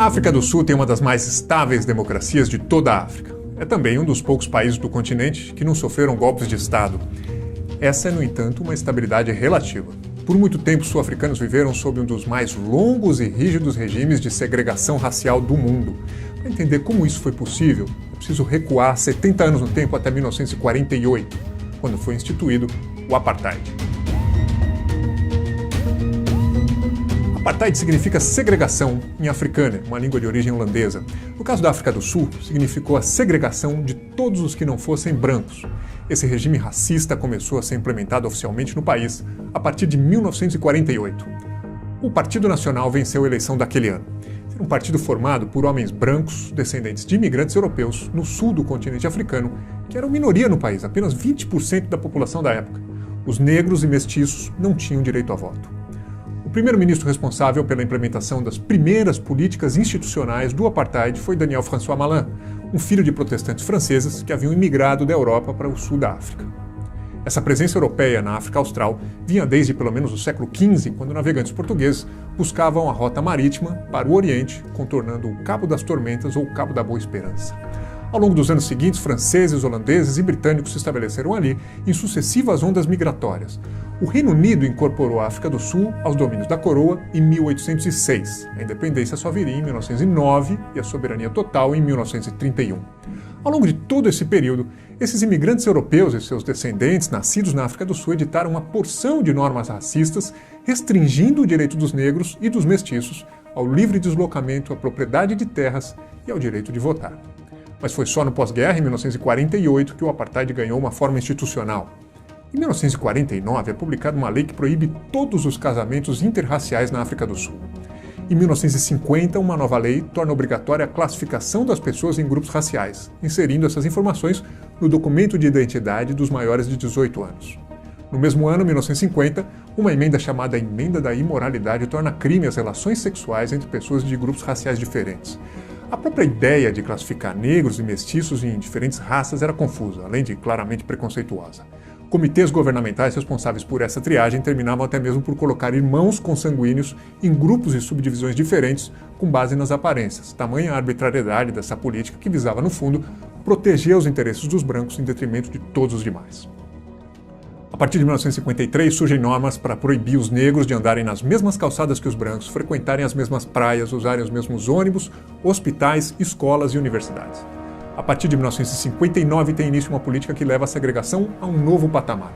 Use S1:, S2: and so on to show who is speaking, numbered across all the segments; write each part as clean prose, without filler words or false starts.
S1: A África do Sul tem uma das mais estáveis democracias de toda a África. É também um dos poucos países do continente que não sofreram golpes de Estado. Essa é, no entanto, uma estabilidade relativa. Por muito tempo, sul-africanos viveram sob um dos mais longos e rígidos regimes de segregação racial do mundo. Para entender como isso foi possível, é preciso recuar 70 anos no tempo até 1948, quando foi instituído o Apartheid. Apartheid significa segregação em africâner, uma língua de origem holandesa. No caso da África do Sul, significou a segregação de todos os que não fossem brancos. Esse regime racista começou a ser implementado oficialmente no país a partir de 1948. O Partido Nacional venceu a eleição daquele ano. Era um partido formado por homens brancos, descendentes de imigrantes europeus, no sul do continente africano, que eram minoria no país, apenas 20% da população da época. Os negros e mestiços não tinham direito a voto. O primeiro-ministro responsável pela implementação das primeiras políticas institucionais do Apartheid foi Daniel François Malan, um filho de protestantes franceses que haviam imigrado da Europa para o sul da África. Essa presença europeia na África Austral vinha desde pelo menos o século XV, quando navegantes portugueses buscavam a rota marítima para o Oriente, contornando o Cabo das Tormentas ou o Cabo da Boa Esperança. Ao longo dos anos seguintes, franceses, holandeses e britânicos se estabeleceram ali em sucessivas ondas migratórias. O Reino Unido incorporou a África do Sul aos domínios da coroa em 1806. A independência só viria em 1909 e a soberania total em 1931. Ao longo de todo esse período, esses imigrantes europeus e seus descendentes, nascidos na África do Sul, editaram uma porção de normas racistas, restringindo o direito dos negros e dos mestiços ao livre deslocamento, à propriedade de terras e ao direito de votar. Mas foi só no pós-guerra, em 1948, que o Apartheid ganhou uma forma institucional. Em 1949, é publicada uma lei que proíbe todos os casamentos interraciais na África do Sul. Em 1950, uma nova lei torna obrigatória a classificação das pessoas em grupos raciais, inserindo essas informações no documento de identidade dos maiores de 18 anos. No mesmo ano, 1950, uma emenda chamada Emenda da Imoralidade torna crime as relações sexuais entre pessoas de grupos raciais diferentes. A própria ideia de classificar negros e mestiços em diferentes raças era confusa, além de claramente preconceituosa. Comitês governamentais responsáveis por essa triagem terminavam até mesmo por colocar irmãos consanguíneos em grupos e subdivisões diferentes com base nas aparências, tamanha a arbitrariedade dessa política que visava, no fundo, proteger os interesses dos brancos em detrimento de todos os demais. A partir de 1953, surgem normas para proibir os negros de andarem nas mesmas calçadas que os brancos, frequentarem as mesmas praias, usarem os mesmos ônibus, hospitais, escolas e universidades. A partir de 1959 tem início uma política que leva a segregação a um novo patamar.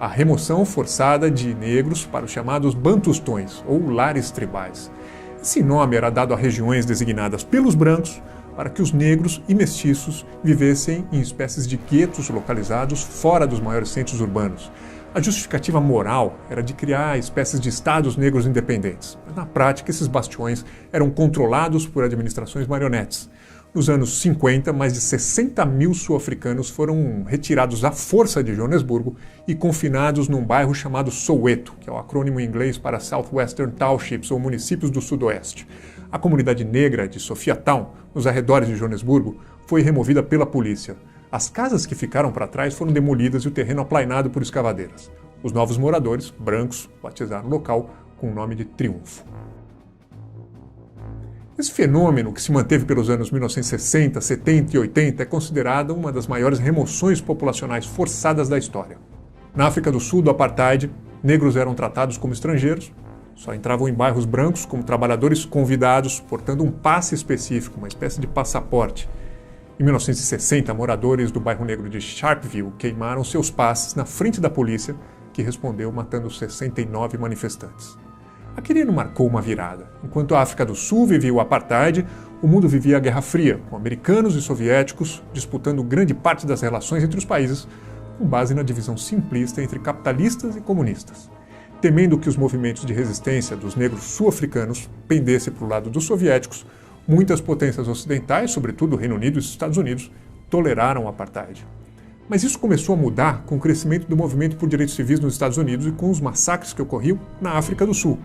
S1: A remoção forçada de negros para os chamados bantustões, ou lares tribais. Esse nome era dado a regiões designadas pelos brancos para que os negros e mestiços vivessem em espécies de guetos localizados fora dos maiores centros urbanos. A justificativa moral era de criar espécies de estados negros independentes, mas na prática esses bastiões eram controlados por administrações marionetes. Nos anos 50, mais de 60 mil sul-africanos foram retirados à força de Joanesburgo e confinados num bairro chamado Soweto, que é o acrônimo em inglês para Southwestern Townships, ou municípios do Sudoeste. A comunidade negra de Sophiatown, nos arredores de Joanesburgo, foi removida pela polícia. As casas que ficaram para trás foram demolidas e o terreno aplainado por escavadeiras. Os novos moradores, brancos, batizaram o local com o nome de Triunfo. Esse fenômeno, que se manteve pelos anos 1960, 70 e 80, é considerado uma das maiores remoções populacionais forçadas da história. Na África do Sul, do Apartheid, negros eram tratados como estrangeiros, só entravam em bairros brancos como trabalhadores convidados, portando um passe específico, uma espécie de passaporte. Em 1960, moradores do bairro negro de Sharpeville queimaram seus passes na frente da polícia, que respondeu matando 69 manifestantes. Aquele ano marcou uma virada. Enquanto a África do Sul vivia o Apartheid, o mundo vivia a Guerra Fria, com americanos e soviéticos disputando grande parte das relações entre os países, com base na divisão simplista entre capitalistas e comunistas. Temendo que os movimentos de resistência dos negros sul-africanos pendessem para o lado dos soviéticos, muitas potências ocidentais, sobretudo o Reino Unido e os Estados Unidos, toleraram o Apartheid. Mas isso começou a mudar com o crescimento do movimento por direitos civis nos Estados Unidos e com os massacres que ocorriam na África do Sul.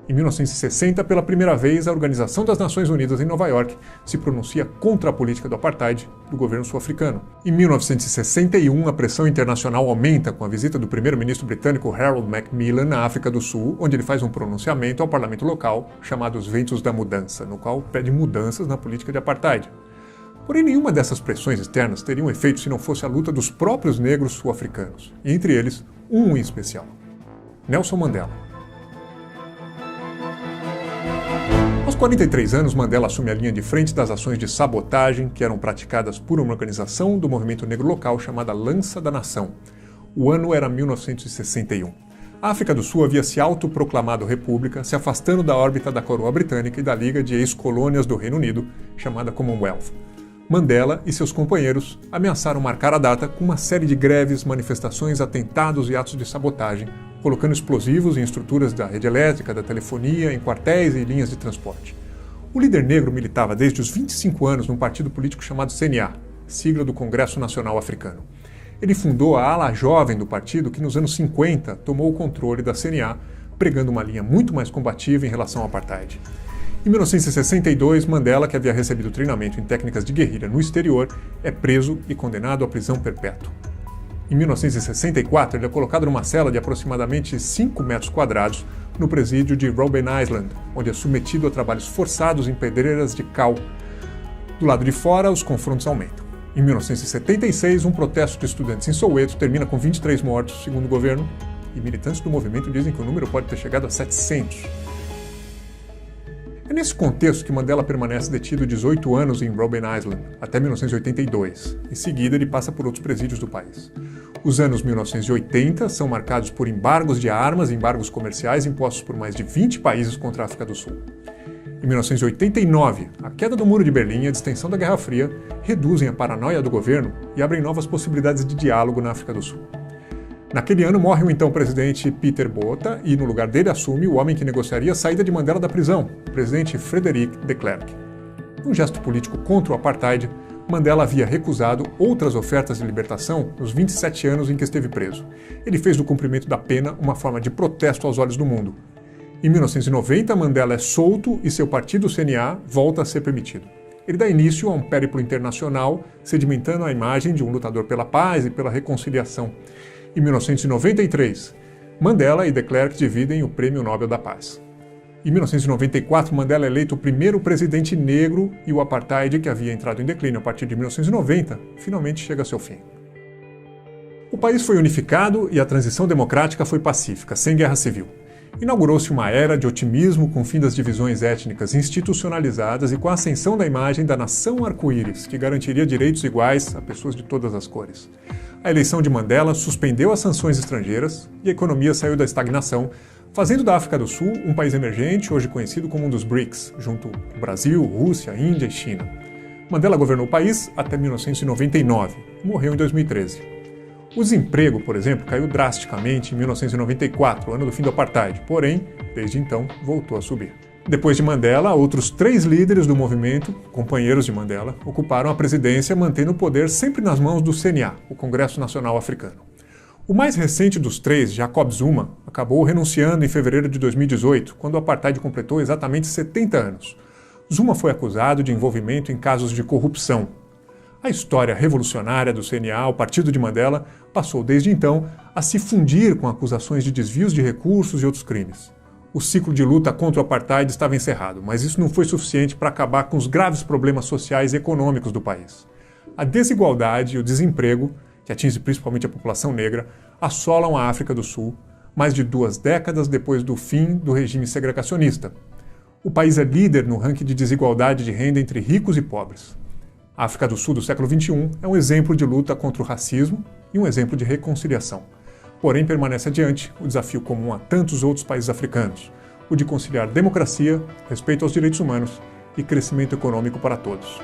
S1: Em 1960, pela primeira vez, a Organização das Nações Unidas em Nova York se pronuncia contra a política do apartheid do governo sul-africano. Em 1961, a pressão internacional aumenta com a visita do primeiro-ministro britânico Harold Macmillan na África do Sul, onde ele faz um pronunciamento ao parlamento local chamado Os Ventos da Mudança, no qual pede mudanças na política de apartheid. Porém, nenhuma dessas pressões externas teria um efeito se não fosse a luta dos próprios negros sul-africanos, e entre eles, um em especial: Nelson Mandela. Aos 43 anos, Mandela assume a linha de frente das ações de sabotagem que eram praticadas por uma organização do movimento negro local chamada Lança da Nação. O ano era 1961. A África do Sul havia se autoproclamado república, se afastando da órbita da coroa britânica e da Liga de Ex-Colônias do Reino Unido, chamada Commonwealth. Mandela e seus companheiros ameaçaram marcar a data com uma série de greves, manifestações, atentados e atos de sabotagem, colocando explosivos em estruturas da rede elétrica, da telefonia, em quartéis e linhas de transporte. O líder negro militava desde os 25 anos num partido político chamado CNA, sigla do Congresso Nacional Africano. Ele fundou a ala jovem do partido que nos anos 50 tomou o controle da CNA, pregando uma linha muito mais combativa em relação ao apartheid. Em 1962, Mandela, que havia recebido treinamento em técnicas de guerrilha no exterior, é preso e condenado à prisão perpétua. Em 1964, ele é colocado numa cela de aproximadamente 5 metros quadrados no presídio de Robben Island, onde é submetido a trabalhos forçados em pedreiras de cal. Do lado de fora, os confrontos aumentam. Em 1976, um protesto de estudantes em Soweto termina com 23 mortos, segundo o governo, e militantes do movimento dizem que o número pode ter chegado a 700. É nesse contexto que Mandela permanece detido 18 anos em Robben Island, até 1982. Em seguida, ele passa por outros presídios do país. Os anos 1980 são marcados por embargos de armas e embargos comerciais impostos por mais de 20 países contra a África do Sul. Em 1989, a queda do Muro de Berlim e a distensão da Guerra Fria reduzem a paranoia do governo e abrem novas possibilidades de diálogo na África do Sul. Naquele ano morre o então presidente Pieter Botha e no lugar dele assume o homem que negociaria a saída de Mandela da prisão, o presidente Frederic de Klerk. Num gesto político contra o apartheid, Mandela havia recusado outras ofertas de libertação nos 27 anos em que esteve preso. Ele fez do cumprimento da pena uma forma de protesto aos olhos do mundo. Em 1990, Mandela é solto e seu partido CNA volta a ser permitido. Ele dá início a um périplo internacional, sedimentando a imagem de um lutador pela paz e pela reconciliação. Em 1993, Mandela e de Klerk dividem o Prêmio Nobel da Paz. Em 1994, Mandela é eleito o primeiro presidente negro e o apartheid, que havia entrado em declínio a partir de 1990, finalmente chega a seu fim. O país foi unificado e a transição democrática foi pacífica, sem guerra civil. Inaugurou-se uma era de otimismo com o fim das divisões étnicas institucionalizadas e com a ascensão da imagem da nação arco-íris, que garantiria direitos iguais a pessoas de todas as cores. A eleição de Mandela suspendeu as sanções estrangeiras e a economia saiu da estagnação, fazendo da África do Sul um país emergente, hoje conhecido como um dos BRICS, junto com Brasil, Rússia, Índia e China. Mandela governou o país até 1999 e morreu em 2013. O desemprego, por exemplo, caiu drasticamente em 1994, ano do fim do apartheid, porém, desde então, voltou a subir. Depois de Mandela, outros 3 líderes do movimento, companheiros de Mandela, ocuparam a presidência, mantendo o poder sempre nas mãos do CNA, o Congresso Nacional Africano. O mais recente dos 3, Jacob Zuma, acabou renunciando em fevereiro de 2018, quando o apartheid completou exatamente 70 anos. Zuma foi acusado de envolvimento em casos de corrupção. A história revolucionária do CNA, o partido de Mandela, passou desde então a se fundir com acusações de desvios de recursos e outros crimes. O ciclo de luta contra o apartheid estava encerrado, mas isso não foi suficiente para acabar com os graves problemas sociais e econômicos do país. A desigualdade e o desemprego, que atinge principalmente a população negra, assolam a África do Sul mais de 2 décadas depois do fim do regime segregacionista. O país é líder no ranking de desigualdade de renda entre ricos e pobres. A África do Sul do século XXI é um exemplo de luta contra o racismo e um exemplo de reconciliação. Porém, permanece adiante o desafio comum a tantos outros países africanos, o de conciliar democracia, respeito aos direitos humanos e crescimento econômico para todos.